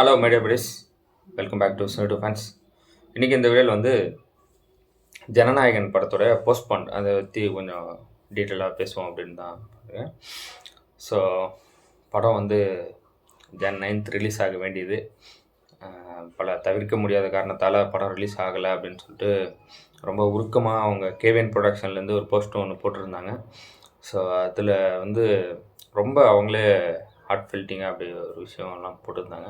Hello media buddies, welcome back to cine fans. இன்றைக்கி இந்த வீடியோவில் வந்து ஜனநாயகன் படத்தோட போஸ்ட்பான் அதை பற்றி கொஞ்சம் டீட்டெயிலாக பேசுவோம் அப்படின்னு தான் பார்க்குறேன். ஸோ படம் வந்து Jan 9th ரிலீஸ் ஆக வேண்டியது. பல தவிர்க்க முடியாத காரணத்தால் படம் ரிலீஸ் ஆகலை அப்படின்னு சொல்லிட்டு ரொம்ப உருக்கமாக அவங்க கேவிஎன் ப்ரொடக்ஷன்லேருந்து ஒரு போஸ்ட் ஒன்று போட்டிருந்தாங்க. ஸோ அதில் வந்து ரொம்ப அவங்களே ஹார்ட் ஃபெல்ட்டிங்காக அப்படி ஒரு விஷயம்லாம் போட்டிருந்தாங்க.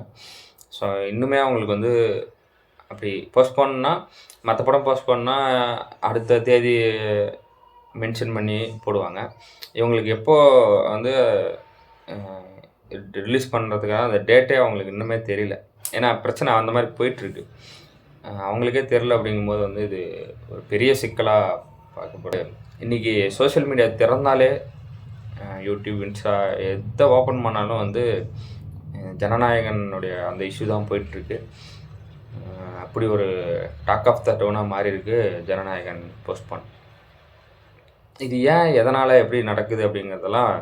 ஸோ இன்னுமே அவங்களுக்கு வந்து அப்படி போஸ்ட்போன்னா மற்ற படம் போஸ்ட்போன்னா அடுத்த தேதி மென்ஷன் பண்ணி போடுவாங்க. இவங்களுக்கு எப்போ வந்து ரிலீஸ் பண்ணுறதுக்காக அந்த டேட்டே அவங்களுக்கு இன்னுமே தெரியல. ஏன்னா பிரச்சனை அந்த மாதிரி போயிட்டுருக்கு. அவங்களுக்கே தெரில அப்படிங்கும்போது வந்து இது ஒரு பெரிய சிக்கலாக பார்க்கப்படுது. இன்றைக்கி சோஷியல் மீடியா திறந்தாலே யூடியூப், இன்ஸ்டா எதை ஓப்பன் பண்ணாலும் வந்து ஜனநாயகனுடைய அந்த இஷ்யூ தான் போயிட்டுருக்கு. அப்படி ஒரு டாக் ஆஃப் த டவுனாக மாறி இருக்கு ஜனநாயகன் போஸ்ட்பான். இது ஏன் எதனால் எப்படி நடக்குது அப்படிங்கிறதெல்லாம்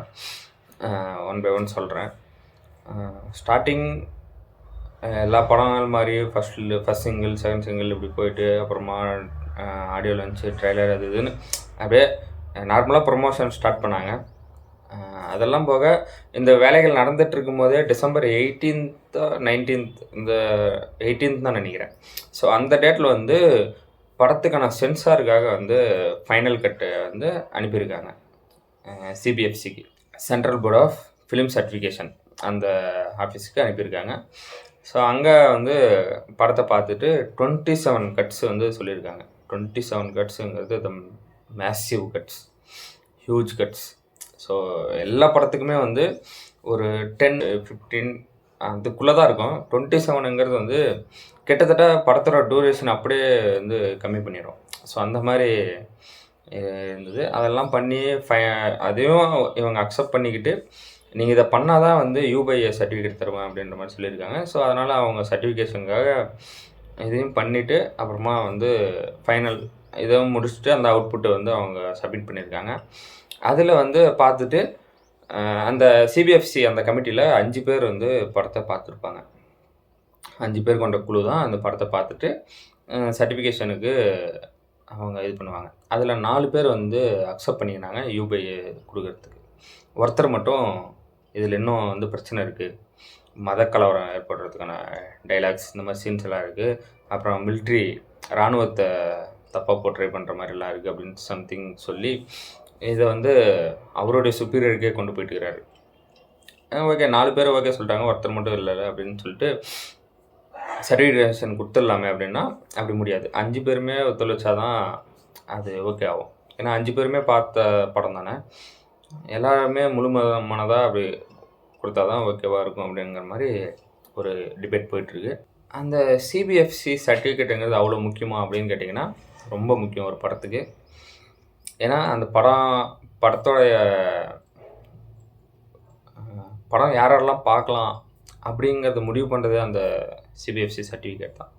ஒன் பை ஒன் சொல்கிறேன். ஸ்டார்டிங் எல்லா படங்கள் மாதிரி ஃபஸ்ட் சிங்கிள், செகண்ட் சிங்கிள் இப்படி போயிட்டு அப்புறமா ஆடியோ லான்ச்சு, ட்ரெய்லர் அது இதுன்னு அப்படியே நார்மலாக ப்ரொமோஷன் ஸ்டார்ட் பண்ணாங்க. அதெல்லாம் போக இந்த வேலைகள் நடந்துட்டு இருக்கும்போதே December 18th 19th இந்த 18th தான் நினைக்கிறேன். ஸோ அந்த டேட்டில் வந்து படத்துக்கான சென்சாருக்காக வந்து ஃபைனல் கட்டை வந்து அனுப்பியிருக்காங்க சிபிஎஃப்சிக்கு, central board of film certification, அந்த ஆஃபீஸுக்கு அனுப்பியிருக்காங்க. ஸோ அங்கே வந்து படத்தை பார்த்துட்டு 27 கட்ஸ் வந்து சொல்லியிருக்காங்க. 27 கட்ஸுங்கிறது the massive cuts, huge cuts. So எல்லா படத்துக்குமே வந்து ஒரு 10-15 அதுக்குள்ளே தான் இருக்கும். 27ங்கிறது வந்து கிட்டத்தட்ட படத்தோட டூரேஷன் அப்படியே வந்து கம்மி பண்ணிடும். ஸோ அந்த மாதிரி இருந்தது. அதெல்லாம் பண்ணி அதையும் இவங்க அக்செப்ட் பண்ணிக்கிட்டு நீங்கள் இதை பண்ணால் தான் வந்து யூபிஐ சர்டிஃபிகேட் தருவேன் அப்படின்ற மாதிரி சொல்லியிருக்காங்க. ஸோ அதனால் அவங்க சர்டிஃபிகேஷனுக்காக இதையும் பண்ணிவிட்டு அப்புறமா வந்து ஃபைனல் இதையும் முடிச்சுட்டு அந்த அவுட்புட்டை வந்து அவங்க சப்மிட் பண்ணியிருக்காங்க. அதில் வந்து பார்த்துட்டு அந்த சிபிஎஃப்சி அந்த கமிட்டியில் 5 பேர் வந்து படத்தை பார்த்துருப்பாங்க. 5 பேர் கொண்ட குழு தான் அந்த படத்தை பார்த்துட்டு சர்டிஃபிகேஷனுக்கு அவங்க இது பண்ணுவாங்க. அதில் 4 பேர் வந்து அக்செப்ட் பண்ணிக்கினாங்க யூபிஐ கொடுக்கறதுக்கு. ஒருத்தர் மட்டும் இதில் இன்னும் வந்து பிரச்சனை இருக்குது, மத கலவரம் ஏற்படுறதுக்கான டைலாக்ஸ் இந்த மாதிரி சீன்ஸ் எல்லாம் இருக்குது, அப்புறம் மிலிட்ரி இராணுவத்தை தப்பாக போர்ட்ரே பண்ணுற மாதிரிலாம் இருக்குது அப்படின்னு சம்திங் சொல்லி இதை வந்து அவருடைய சுப்பீரியருக்கே கொண்டு போயிட்டுருக்கிறாரு. ஓகே, 4 பேர் ஓகே சொல்லிட்டாங்க, ஒருத்தர் மட்டும் இல்லை அப்படின்னு சொல்லிட்டு சர்டிஃபிகேஷன் கொடுத்துடலாமே அப்படின்னா அப்படி முடியாது. 5 பேருமே ஒத்துழைச்சாதான் அது ஓகே ஆகும். ஏன்னா 5 பேருமே பார்த்த படம் தானே, எல்லாருமே முழு மனதாக அப்படி கொடுத்தா தான் ஓகேவாக இருக்கும் அப்படிங்கிற மாதிரி ஒரு டிபேட் போயிட்டுருக்கு. அந்த சிபிஎஃப்சி சர்டிஃபிகேட்டுங்கிறது அவ்வளோ முக்கியமா அப்படின்னு கேட்டிங்கன்னா ரொம்ப முக்கியம் ஒரு படத்துக்கு. ஏன்னா அந்த படத்தோடைய படம் யாரெல்லாம் பார்க்கலாம் அப்படிங்கிறத முடிவு பண்ணுறது அந்த சிபிஎஃப்சி சர்டிஃபிகேட் தான்.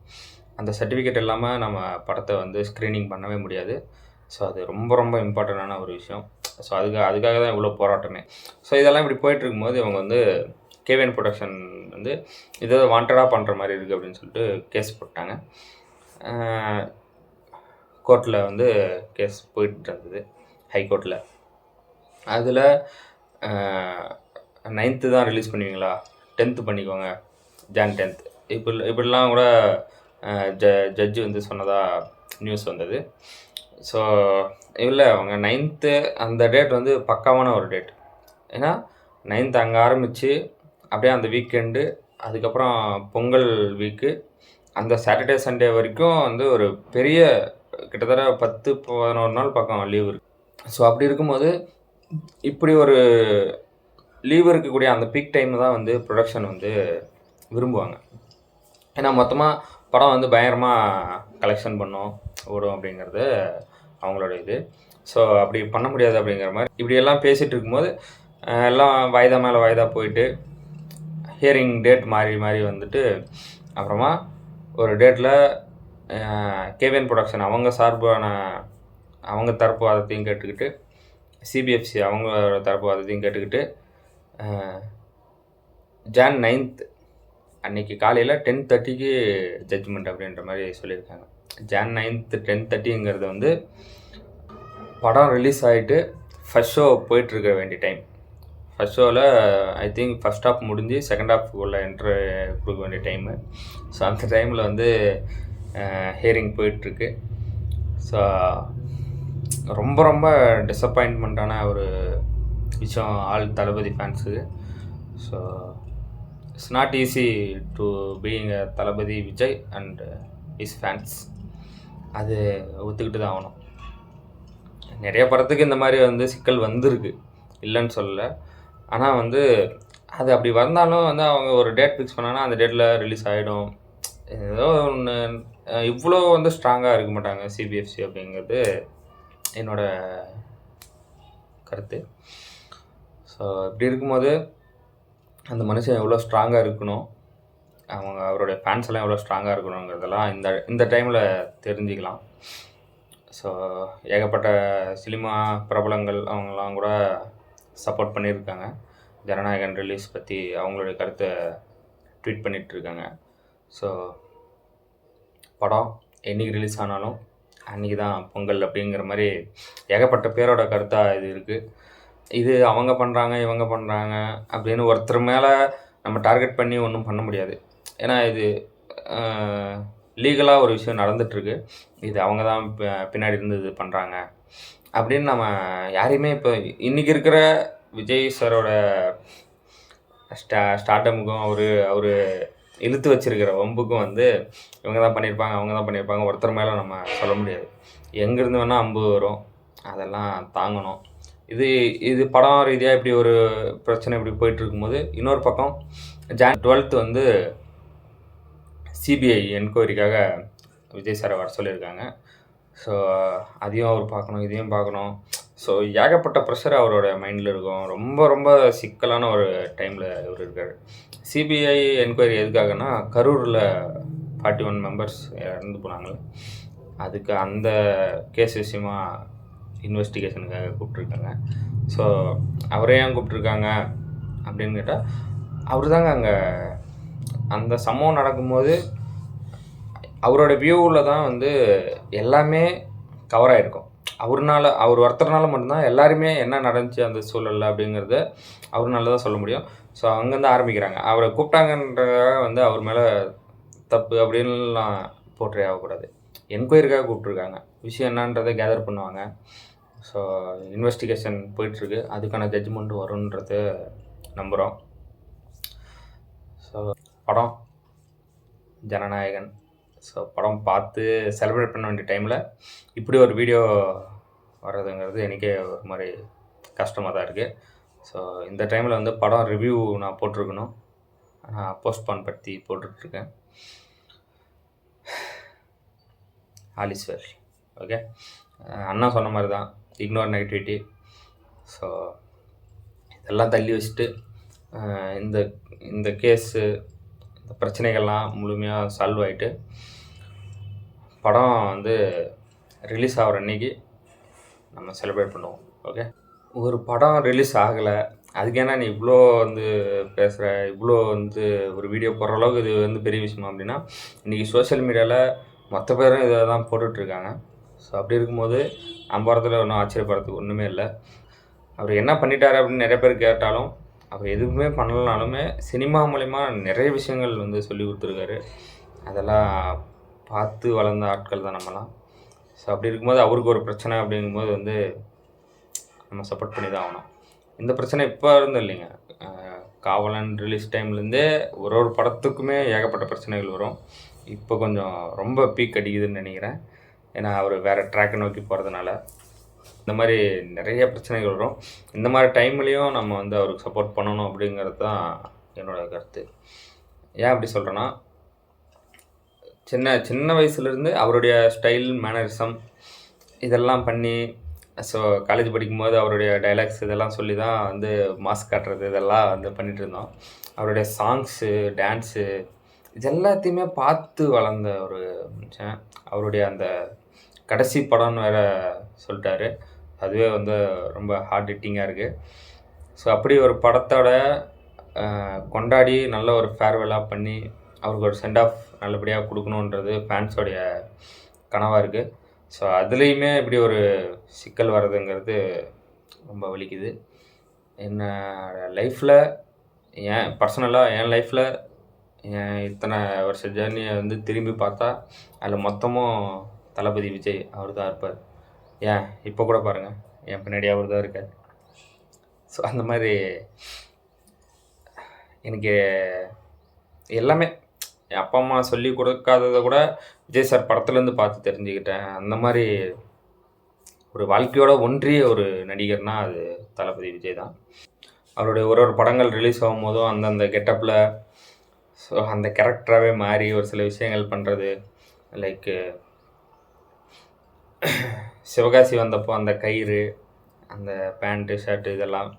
அந்த சர்டிஃபிகேட் இல்லாமல் நம்ம படத்தை வந்து ஸ்க்ரீனிங் பண்ணவே முடியாது. ஸோ அது ரொம்ப ரொம்ப இம்பார்ட்டண்டான ஒரு விஷயம். ஸோ அதுக்காக தான் இவ்வளோ போராட்டமே. ஸோ இதெல்லாம் இப்படி போயிட்டுருக்கும்போது இவங்க வந்து கேவிஎன் ப்ரொடக்ஷன் வந்து இதை வாண்டடாக பண்ணுற மாதிரி இருக்குது அப்படின்னு சொல்லிட்டு கேஸ் போட்டாங்க. கோர்ட்டில் வந்து கேஸ் போயிட்டு இருந்தது, ஹைகோர்ட்டில். அதில் 9th தான் ரிலீஸ் பண்ணுவீங்களா, 10th பண்ணிக்கோங்க, Jan 10th இப்படிலாம் கூட ஜட்ஜு வந்து சொன்னதாக நியூஸ் வந்தது. ஸோ இல்லை, அவங்க 9th அந்த டேட் வந்து பக்காவான ஒரு டேட். ஏன்னா 9th அங்கே ஆரம்பித்து அப்படியே அந்த வீக்கெண்டு, அதுக்கப்புறம் பொங்கல் வீக்கு, அந்த சாட்டர்டே சண்டே வரைக்கும் வந்து ஒரு பெரிய கிட்டத்தட்ட 10-11 நாள் பக்கம் லீவ் இருக்குது. ஸோ அப்படி இருக்கும்போது இப்படி ஒரு லீவ் இருக்கக்கூடிய அந்த பீக் டைம் தான் வந்து ப்ரொடக்ஷன் வந்து விரும்புவாங்க. ஏன்னா மொத்தமாக படம் வந்து பயங்கரமாக கலெக்ஷன் பண்ணோம், ஓடும் அப்படிங்கிறது அவங்களோட இது. ஸோ அப்படி பண்ண முடியாது அப்படிங்கிற மாதிரி இப்படியெல்லாம் பேசிகிட்டு இருக்கும்போது எல்லாம் வாய்தா மேலே வாய்தா போயிட்டு ஹியரிங் டேட் மாறி வந்துட்டு அப்புறமா ஒரு டேட்டில் கேவிஎன் ப்ரொடக்ஷன் அவங்க தரப்பு வாதத்தையும் கேட்டுக்கிட்டு, சிபிஎஃப்சி அவங்களோட தரப்பு வாதத்தையும் கேட்டுக்கிட்டு Jan 9th அன்றைக்கி காலையில் 10:30க்கு ஜட்ஜ்மெண்ட் அப்படின்ற மாதிரி சொல்லியிருக்காங்க. Jan 9th 10:30ங்கிறது வந்து படம் ரிலீஸ் ஆகிட்டு ஃபஸ்ட் ஷோ போயிட்டுருக்க வேண்டிய டைம். ஃபஸ்ட் ஷோவில் ஐ திங்க் ஃபஸ்ட் ஹாஃப் முடிஞ்சு செகண்ட் ஹாஃப்குள்ளே என்ட்ரு கொடுக்க வேண்டிய டைமு. ஸோ அந்த டைமில் வந்து ஹியரிங் போயிட்டுருக்கு. ஸோ ரொம்ப ரொம்ப டிசப்பாயின்மெண்ட்டான ஒரு விஷயம் ஆல் தளபதி ஃபேன்ஸுக்கு. So it's not easy to being a Thalapathy Vijay and his fans. அது ஒத்துக்கிட்டு தான் ஆகணும். நிறைய படத்துக்கு இந்த மாதிரி வந்து சிக்கல் வந்திருக்கு, இல்லைன்னு சொல்லலை. ஆனால் வந்து அது அப்படி வந்தாலும் வந்து அவங்க ஒரு டேட் ஃபிக்ஸ் பண்ணாங்கன்னா அந்த டேட்டில் ரிலீஸ் ஆகிடும். ஏதோ ஒன்று இவ்வளோ வந்து ஸ்ட்ராங்காக இருக்க மாட்டாங்க சிபிஎஃப்சி அப்படிங்கிறது என்னோடய கருத்து. ஸோ இப்படி இருக்கும்போது அந்த மனுஷன் எவ்வளோ ஸ்ட்ராங்காக இருக்கணும், அவருடைய ஃபேன்ஸ் எல்லாம் எவ்வளோ ஸ்ட்ராங்காக இருக்கணுங்கிறதெல்லாம் இந்த டைமில் தெரிஞ்சுக்கலாம். ஸோ ஏகப்பட்ட சினிமா பிரபலங்கள் அவங்களாம் கூட சப்போர்ட் பண்ணியிருக்காங்க. ஜனநாயகன் ரிலீஸ் பற்றி அவங்களுடைய கருத்தை ட்வீட் பண்ணிகிட்ருக்காங்க. ஸோ படம் என்றைக்கு ரிலீஸ் ஆனாலும் அன்றைக்கி தான் பொங்கல் அப்படிங்கிற மாதிரி ஏகப்பட்ட பேரோட கருத்தாக இது இருக்குது. இது அவங்க பண்ணுறாங்க இவங்க பண்ணுறாங்க அப்படின்னு ஒருத்தர் மேலே நம்ம டார்கெட் பண்ணி ஒன்றும் பண்ண முடியாது. ஏன்னா இது லீகலாக ஒரு விஷயம் நடந்துகிட்ருக்கு. இது அவங்க தான் பின்னாடி இருந்து இது பண்ணுறாங்க அப்படின்னு நம்ம யாரையுமே இப்போ இன்றைக்கி இருக்கிற விஜய் சாரோட ஸ்டார்டமுக்கும் அவர் இழுத்து வச்சிருக்கிற வம்புக்கும் வந்து இவங்க தான் பண்ணியிருப்பாங்க அவங்க தான் பண்ணியிருப்பாங்க ஒருத்தர் மேலே நம்ம சொல்ல முடியாது. எங்கேருந்து வேணால் அம்பு வரும், அதெல்லாம் தாங்கணும். இது படம் ரீதியாக இப்படி ஒரு பிரச்சனை இப்படி போயிட்டு இருக்கும்போது இன்னொரு பக்கம் Jan 12th வந்து சிபிஐ என்கொயரிக்காக விஜய் சாரை வர சொல்லியிருக்காங்க. ஸோ அதையும் அவர் பார்க்கணும், இதையும் பார்க்கணும். ஸோ ஏகப்பட்ட ப்ரெஷர் அவரோட மைண்டில் இருக்கும். ரொம்ப ரொம்ப சிக்கலான ஒரு டைமில் இவர் இருக்கார். சிபிஐ என்கொயரி எதுக்காகனா கரூரில் 41 மெம்பர்ஸ் இறந்து போனாங்களே, அதுக்கு அந்த கேஸ் விஷயமா இன்வெஸ்டிகேஷனுக்காக கூப்பிட்ருக்காங்க. ஸோ அவரே ஏன் கூப்பிட்ருக்காங்க அப்படின்னு கேட்டால் அவர் தாங்க அங்கே அந்த சம்பவம் நடக்கும்போது அவரோட வியூவில் தான் வந்து எல்லாமே கவர் ஆகிருக்கும். அவர் ஒருத்தர்னால மட்டும்தான் எல்லாருமே என்ன நடந்துச்சு அந்த சூழலில் அப்படிங்கிறத அவர்னால தான் சொல்ல முடியும். ஸோ அங்கேருந்து ஆரம்பிக்கிறாங்க. அவரை கூப்பிட்டாங்கன்றதாக வந்து அவர் மேலே தப்பு அப்படின்லாம் போற்றே ஆகக்கூடாது. என்கொயரிக்காக கூப்பிட்ருக்காங்க, விஷயம் என்னன்றதை கேதர் பண்ணுவாங்க. ஸோ இன்வெஸ்டிகேஷன் போயிட்டுருக்கு, அதுக்கான ஜட்ஜ்மெண்ட்டு வரும்ன்றது நம்புகிறோம். ஸோ படம் ஜனநாயகன். ஸோ படம் பார்த்து செலிப்ரேட் பண்ண வேண்டிய டைமில் இப்படி ஒரு வீடியோ வர்றதுங்கிறது எனக்கே ஒரு மாதிரி கஷ்டமாக தான் இருக்குது. ஸோ இந்த டைமில் வந்து படம் ரிவ்யூ நான் போட்டிருக்கணும், நான் போஸ்ட்பான் பற்றி போட்டுட்ருக்கேன். All is well. ஓகே, அண்ணா சொன்ன மாதிரி தான், இக்னோர் நெகட்டிவிட்டி. ஸோ இதெல்லாம் தள்ளி வச்சுட்டு இந்த இந்த கேஸு இந்த பிரச்சனைகள்லாம் முழுமையாக சால்வ் ஆகிட்டு படம் வந்து ரிலீஸ் ஆகிற அன்றைக்கி நம்ம செலிப்ரேட் பண்ணுவோம். ஓகே, ஒரு படம் ரிலீஸ் ஆகலை அதுக்கேனா நீ இவ்வளோ வந்து பேசுகிற, இவ்வளோ வந்து ஒரு வீடியோ போடுற அளவுக்கு இது வந்து பெரிய விஷயமா அப்படின்னா, இன்றைக்கி சோஷியல் மீடியாவில் மொத்த பேரும் இதை தான் போட்டுட்ருக்காங்க. ஸோ அப்படி இருக்கும்போது நம்ம இடத்துல ஒன்றும் ஆச்சரியப்படுறதுக்கு ஒன்றுமே இல்லை. அவர் என்ன பண்ணிட்டார் அப்படின்னு நிறைய பேர் கேட்டாலும், அவர் எதுவுமே பண்ணலனாலுமே சினிமா மூலிமா நிறைய விஷயங்கள் வந்து சொல்லி கொடுத்துருக்காரு. அதெல்லாம் பார்த்து வளர்ந்த ஆட்கள் தான் நம்மலாம். ஸோ அப்படி இருக்கும்போது அவருக்கு ஒரு பிரச்சனை அப்படிங்கும்போது வந்து நம்ம சப்போர்ட் பண்ணி தான் ஆகணும். இந்த பிரச்சனை இப்போ இருந்தும் இல்லைங்க, காவலன் ரிலீஸ் டைம்லேருந்தே ஒரு படத்துக்குமே ஏகப்பட்ட பிரச்சனைகள் வரும். இப்போ கொஞ்சம் ரொம்ப பீக் அடிக்குதுன்னு நினைக்கிறேன். ஏன்னா அவர் வேறு ட்ராக்கை நோக்கி போகிறதுனால இந்த மாதிரி நிறைய பிரச்சனைகள் வரும். இந்த மாதிரி டைம்லேயும் நம்ம வந்து அவருக்கு சப்போர்ட் பண்ணணும் அப்படிங்கிறது தான் என்னோடய கருத்து. ஏன் அப்படி சொல்கிறேன்னா, சின்ன வயசுலேருந்து அவருடைய ஸ்டைல் மேனரிசம் இதெல்லாம் பண்ணி, ஸோ காலேஜ் படிக்கும்போது அவருடைய டைலாக்ஸ் இதெல்லாம் சொல்லி தான் வந்து மாஸ்க் காட்டுறது இதெல்லாம் வந்து பண்ணிகிட்டு இருந்தோம். அவருடைய சாங்ஸு, டான்ஸு இது எல்லாத்தையுமே பார்த்து வளர்ந்த ஒரு மனுஷன். அவருடைய அந்த கடைசி படம்னு வேறு சொல்லிட்டாரு, அதுவே வந்து ரொம்ப ஹார்ட் ஹிட்டிங்காக இருக்குது. ஸோ அப்படி ஒரு படத்தோட கொண்டாடி நல்ல ஒரு ஃபேர்வெல்லாக பண்ணி அவருக்கு ஒரு சென்ட் ஆஃப் நல்லபடியாக கொடுக்கணுன்றது ஃபேன்ஸோடைய கனவாக இருக்குது. ஸோ அதுலேயுமே இப்படி ஒரு சிக்கல் வர்றதுங்கிறது ரொம்ப வலிக்குது. என்ன லைஃப்பில் பர்சனலாக என் லைஃப்பில் இத்தனை வருஷ ஜேர்னியை வந்து திரும்பி பார்த்தா அதில் மொத்தமும் தளபதி விஜய் அவர் தான் இருப்பார். இப்போ கூட பாருங்கள், என் பின்னாடி அவர் தான் இருக்கார். ஸோ அந்த மாதிரி எனக்கு எல்லாமே என் அப்பா அம்மா சொல்லி கொடுக்காததை கூட விஜய் சார் படத்துலேருந்து பார்த்து தெரிஞ்சுக்கிட்டேன். அந்த மாதிரி ஒரு வாழ்க்கையோட ஒன்றிய ஒரு நடிகர்னால் அது தளபதி விஜய் தான். அவருடைய ஒரு படங்கள் ரிலீஸ் ஆகும்போதும் அந்தந்த கெட்டப்பில் ஸோ அந்த கேரக்டராகவே மாறி ஒரு சில விஷயங்கள் பண்ணுறது. லைக்கு சிவகாசி வந்தப்போ அந்த கயிறு, அந்த பேண்ட்டு ஷர்ட்டு இதெல்லாம்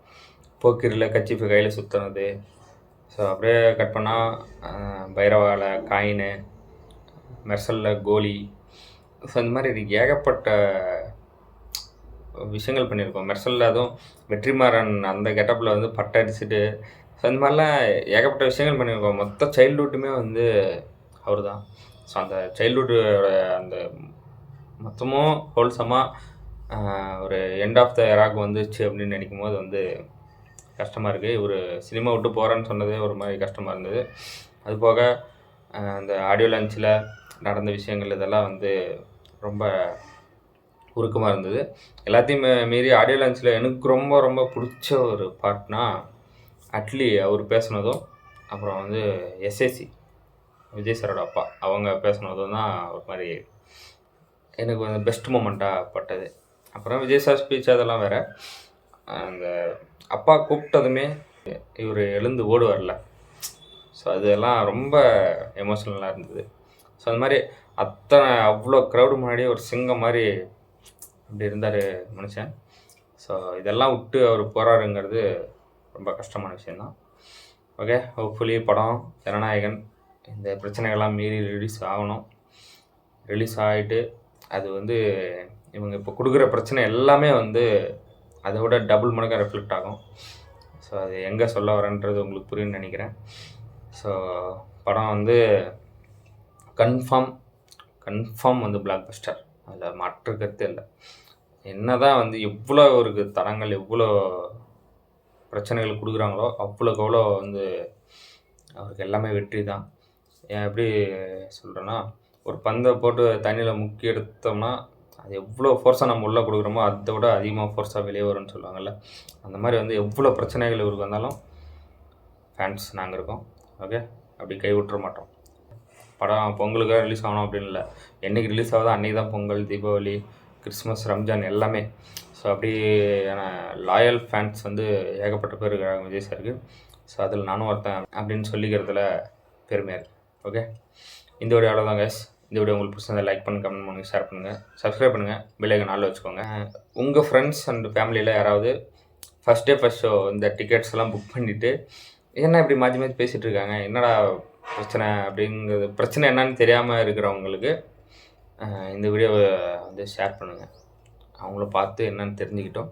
போக்கிரியில் கச்சிப்பு கையில் சுற்றுனது. ஸோ அப்படியே கட் பண்ணால் பைரவாவில் காயின், மெர்சலில் கோலி. ஸோ இந்த மாதிரி ஏகப்பட்ட விஷயங்கள் பண்ணியிருக்கோம். மெர்சலில் அதுவும் வெற்றிமாறன் அந்த கெட்டப்பில் வந்து பட்டை அடிச்சுட்டு, ஸோ இந்த மாதிரிலாம் ஏகப்பட்ட விஷயங்கள் பண்ணியிருக்கோம். மொத்த சைல்ட்ஹுட்டுமே வந்து அவர் தான். ஸோ அந்த சைல்ட்ஹுட்டோட அந்த மொத்தமும் ஹோல்சமாக ஒரு எண்ட் ஆஃப் த எராக்கு வந்துச்சு அப்படின்னு நினைக்கும் போது வந்து கஷ்டமாக இருக்குது. இவர் சினிமா விட்டு போகிறேன்னு சொன்னதே ஒரு மாதிரி கஷ்டமாக இருந்தது. அதுபோக அந்த ஆடியோ லான்ச்சில் நடந்த விஷயங்கள் இதெல்லாம் வந்து ரொம்ப உருக்கமாக இருந்தது. எல்லாத்தையும் மீறி ஆடியோ லான்ச்சில் எனக்கு ரொம்ப ரொம்ப பிடிச்ச ஒரு பார்ட்னா அட்லி அவர் பேசுனதும், அப்புறம் வந்து எஸ்ஏசி விஜய் சாரோட அப்பா அவங்க பேசுனதும் தான் ஒரு மாதிரி எனக்கு வந்து பெஸ்ட் மூமெண்ட்டாக பட்டது. அப்புறம் விஜய் சார் ஸ்பீச் அதெல்லாம் வேறு. அந்த அப்பா கூப்பிட்டதுமே இவர் எழுந்து ஓடுவார்ல, ஸோ அதெல்லாம் ரொம்ப எமோஷ்னலாக இருந்தது. ஸோ அந்த மாதிரி அவ்வளோ க்ரௌடு முன்னாடி ஒரு சிங்கம் மாதிரி அப்படி இருந்தார் மனுஷன். ஸோ இதெல்லாம் விட்டு அவர் போகிறாருங்கிறது ரொம்ப கஷ்டமான விஷயந்தான். ஓகே, ஹோப்ஃபுல்லி படம் ஜனநாயகன் இந்த பிரச்சனைகள்லாம் மீறி ரிலீஸ் ஆகணும். ரிலீஸ் ஆகிட்டு அது வந்து இவங்க இப்போ கொடுக்குற பிரச்சனை எல்லாமே வந்து அதை விட டபுள் மடங்காக ரெஃப்ளெக்ட் ஆகும். ஸோ அது எங்கே சொல்ல வரேன்றது உங்களுக்கு புரியும்னு நினைக்கிறேன். ஸோ படம் வந்து கன்ஃபார்ம் வந்து பிளாக் பஸ்டர், அதில் மாற்று கருத்து இல்லை. என்ன தான் வந்து எவ்வளோ ஒரு தரங்கள் எவ்வளோ பிரச்சனைகள் கொடுக்குறாங்களோ அவ்வளோக்கு அவ்வளோ வந்து அவருக்கு எல்லாமே வெற்றி தான். ஏன் எப்படி சொல்கிறேன்னா, ஒரு பந்தை போட்டு தண்ணியில் முக்கி எடுத்தோம்னா அது எவ்வளோ ஃபோர்ஸாக நம்ம உள்ளே கொடுக்குறோமோ அதை விட அதிகமாக ஃபோர்ஸாக வெளியே வரும்னு சொல்லுவாங்கள்ல, அந்த மாதிரி வந்து எவ்வளோ பிரச்சனைகள் இவருக்கு வந்தாலும் ஃபேன்ஸ் நாங்கள் இருக்கோம். ஓகே, அப்படி கை விட்டுற மாட்டோம். படம் பொங்கலுக்காக ரிலீஸ் ஆகணும் அப்படின்னு இல்லை, என்றைக்கு ரிலீஸ் ஆகுதோ அன்றைக்கி தான் பொங்கல், தீபாவளி, கிறிஸ்மஸ், ரம்ஜான் எல்லாமே. ஸோ அப்படியான லாயல் ஃபேன்ஸ் வந்து ஏகப்பட்ட பேர் இருக்கிறாங்க விஜய் சாருக்கு. ஸோ அதில் நானும் ஒருத்தன் அப்படின்னு சொல்லிக்கிறதுல பெருமையாக இருக்குது. ஓகே, இந்த வீடியோ அவ்வளோதான் கைஸ். இந்த வீடியோ உங்களுக்கு பிடிச்சிருந்தா லைக் பண்ணுங்கள், கமெண்ட் பண்ணுங்கள், ஷேர் பண்ணுங்கள், சப்ஸ்கிரைப் பண்ணுங்கள், பெல் ஐகான் ஆல்ல வச்சுக்கோங்க. உங்கள் ஃப்ரெண்ட்ஸ் அண்ட் ஃபேமிலியில் யாராவது ஃபஸ்ட் ஷோ இந்த டிக்கெட்ஸ் எல்லாம் புக் பண்ணிவிட்டு என்ன இப்படி மாற்றி மாற்றி பேசிகிட்டு இருக்காங்க, என்னடா பிரச்சனை அப்படிங்கிறது, பிரச்சனை என்னன்னு தெரியாமல் இருக்கிறவங்களுக்கு இந்த வீடியோவை வந்து ஷேர் பண்ணுங்கள். அவங்கள பார்த்து என்னன்னு தெரிஞ்சுக்கிட்டோம்.